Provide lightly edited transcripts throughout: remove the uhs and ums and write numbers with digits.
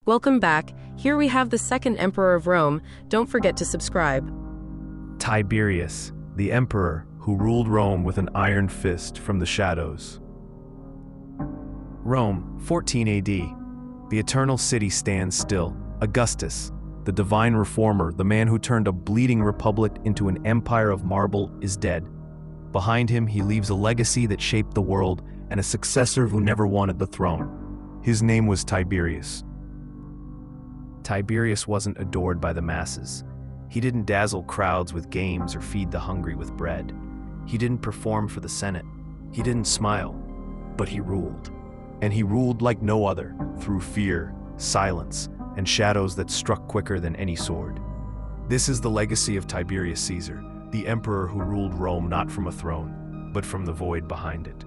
Welcome back. Here we have the second emperor of Rome. Don't forget to subscribe. Tiberius, the emperor who ruled Rome with an iron fist from the shadows. Rome, 14 AD. The eternal city stands still. Augustus, the divine reformer, the man who turned a bleeding republic into an empire of marble, is dead. Behind him, he leaves a legacy that shaped the world and a successor who never wanted the throne. His name was Tiberius. Tiberius wasn't adored by the masses. He didn't dazzle crowds with games or feed the hungry with bread. He didn't perform for the Senate. He didn't smile, but he ruled. And he ruled like no other, through fear, silence, and shadows that struck quicker than any sword. This is the legacy of Tiberius Caesar, the emperor who ruled Rome not from a throne, but from the void behind it.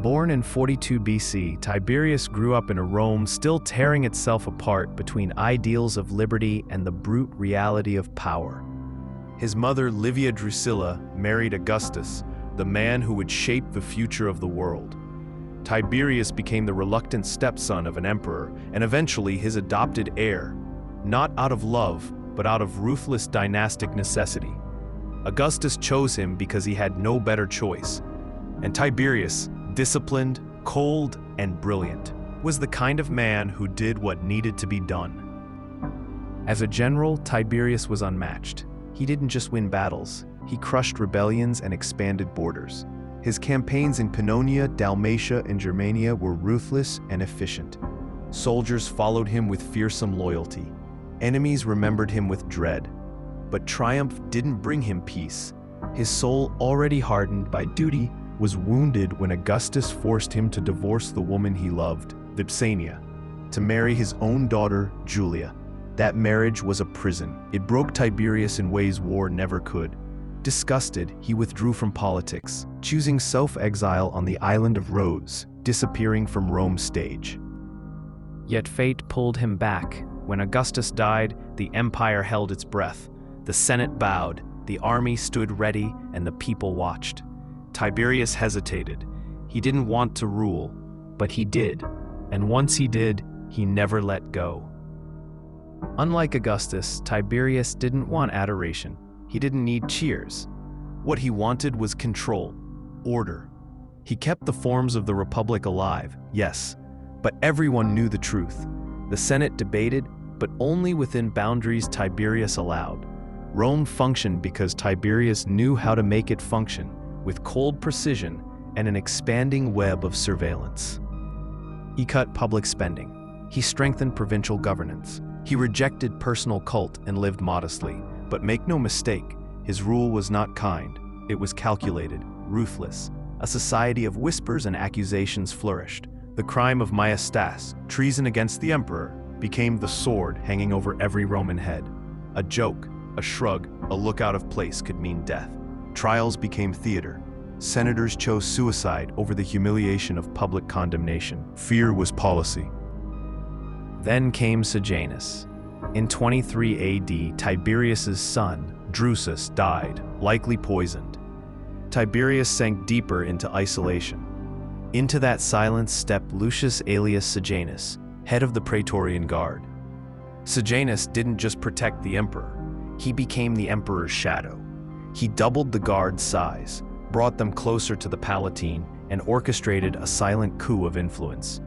Born in 42 BC, Tiberius grew up in a Rome still tearing itself apart between ideals of liberty and the brute reality of power. His mother, Livia Drusilla, married Augustus, the man who would shape the future of the world. Tiberius became the reluctant stepson of an emperor and eventually his adopted heir, not out of love, but out of ruthless dynastic necessity. Augustus chose him because he had no better choice. And Tiberius, disciplined, cold, and brilliant, was the kind of man who did what needed to be done. As a general, Tiberius was unmatched. He didn't just win battles, he crushed rebellions and expanded borders. His campaigns in Pannonia, Dalmatia, and Germania were ruthless and efficient. Soldiers followed him with fearsome loyalty. Enemies remembered him with dread. But triumph didn't bring him peace. His soul, already hardened by duty, was wounded when Augustus forced him to divorce the woman he loved, Vipsania, to marry his own daughter, Julia. That marriage was a prison. It broke Tiberius in ways war never could. Disgusted, he withdrew from politics, choosing self-exile on the island of Rhodes, disappearing from Rome's stage. Yet fate pulled him back. When Augustus died, the empire held its breath. The Senate bowed, the army stood ready, and the people watched. Tiberius hesitated. He didn't want to rule, but he did. And once he did, he never let go. Unlike Augustus, Tiberius didn't want adoration. He didn't need cheers. What he wanted was control, order. He kept the forms of the Republic alive, yes, but everyone knew the truth. The Senate debated, but only within boundaries Tiberius allowed. Rome functioned because Tiberius knew how to make it function, with cold precision and an expanding web of surveillance. He cut public spending. He strengthened provincial governance. He rejected personal cult and lived modestly. But make no mistake, his rule was not kind. It was calculated, ruthless. A society of whispers and accusations flourished. The crime of maestas, treason against the emperor, became the sword hanging over every Roman head. A joke, a shrug, a look out of place could mean death. Trials became theater. Senators chose suicide over the humiliation of public condemnation. Fear was policy. Then came Sejanus. In 23 AD, Tiberius's son, Drusus, died, likely poisoned. Tiberius sank deeper into isolation. Into that silence stepped Lucius Aelius Sejanus, head of the Praetorian Guard. Sejanus didn't just protect the emperor, he became the emperor's shadow. He doubled the guard's size, brought them closer to the Palatine, and orchestrated a silent coup of influence.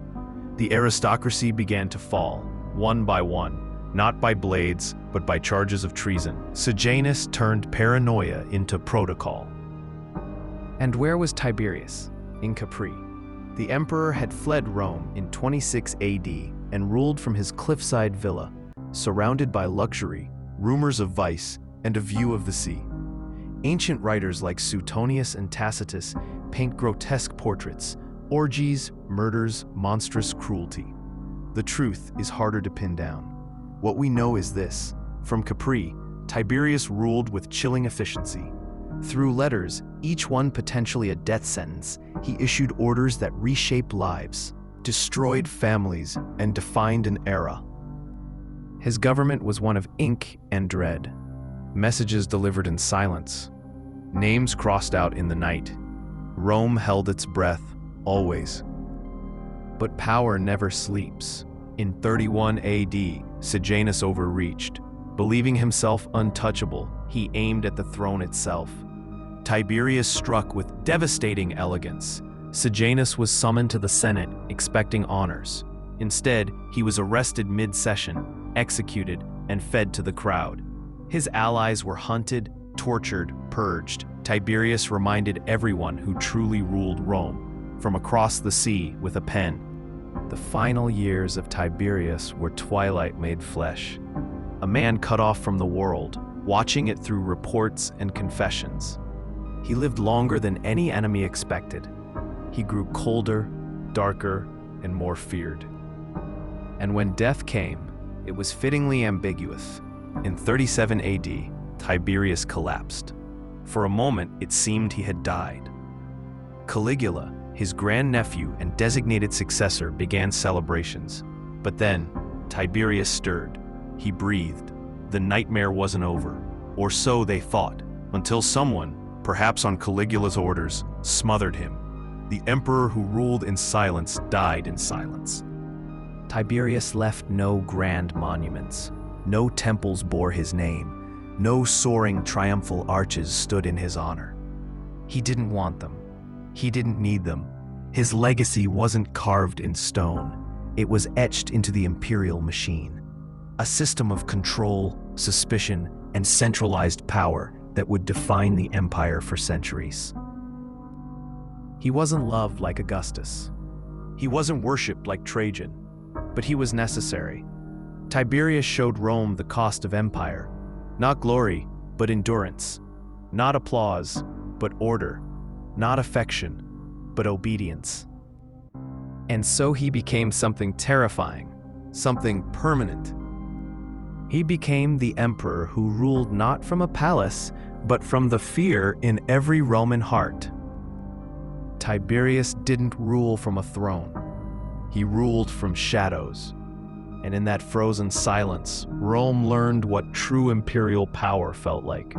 The aristocracy began to fall, one by one, not by blades, but by charges of treason. Sejanus turned paranoia into protocol. And where was Tiberius? In Capri. The emperor had fled Rome in 26 AD and ruled from his cliffside villa, surrounded by luxury, rumors of vice, and a view of the sea. Ancient writers like Suetonius and Tacitus paint grotesque portraits, orgies, murders, monstrous cruelty. The truth is harder to pin down. What we know is this: from Capri, Tiberius ruled with chilling efficiency. Through letters, each one potentially a death sentence, he issued orders that reshaped lives, destroyed families, and defined an era. His government was one of ink and dread. Messages delivered in silence. Names crossed out in the night. Rome held its breath, always. But power never sleeps. In 31 AD, Sejanus overreached. Believing himself untouchable, he aimed at the throne itself. Tiberius struck with devastating elegance. Sejanus was summoned to the Senate, expecting honors. Instead, he was arrested mid-session, executed, and fed to the crowd. His allies were hunted, tortured, purged. Tiberius reminded everyone who truly ruled Rome, from across the sea with a pen. The final years of Tiberius were twilight made flesh. A man cut off from the world, watching it through reports and confessions. He lived longer than any enemy expected. He grew colder, darker, and more feared. And when death came, it was fittingly ambiguous. In 37 AD, Tiberius collapsed. For a moment, it seemed he had died. Caligula, his grandnephew and designated successor, began celebrations. But then, Tiberius stirred. He breathed. The nightmare wasn't over, or so they thought, until someone, perhaps on Caligula's orders, smothered him. The emperor who ruled in silence died in silence. Tiberius left no grand monuments. No temples bore his name. No soaring triumphal arches stood in his honor. He didn't want them. He didn't need them. His legacy wasn't carved in stone. It was etched into the imperial machine. A system of control, suspicion, and centralized power that would define the empire for centuries. He wasn't loved like Augustus. He wasn't worshipped like Trajan, but he was necessary. Tiberius showed Rome the cost of empire. Not glory, but endurance. Not applause, but order. Not affection, but obedience. And so he became something terrifying, something permanent. He became the emperor who ruled not from a palace, but from the fear in every Roman heart. Tiberius didn't rule from a throne. He ruled from shadows. And in that frozen silence, Rome learned what true imperial power felt like.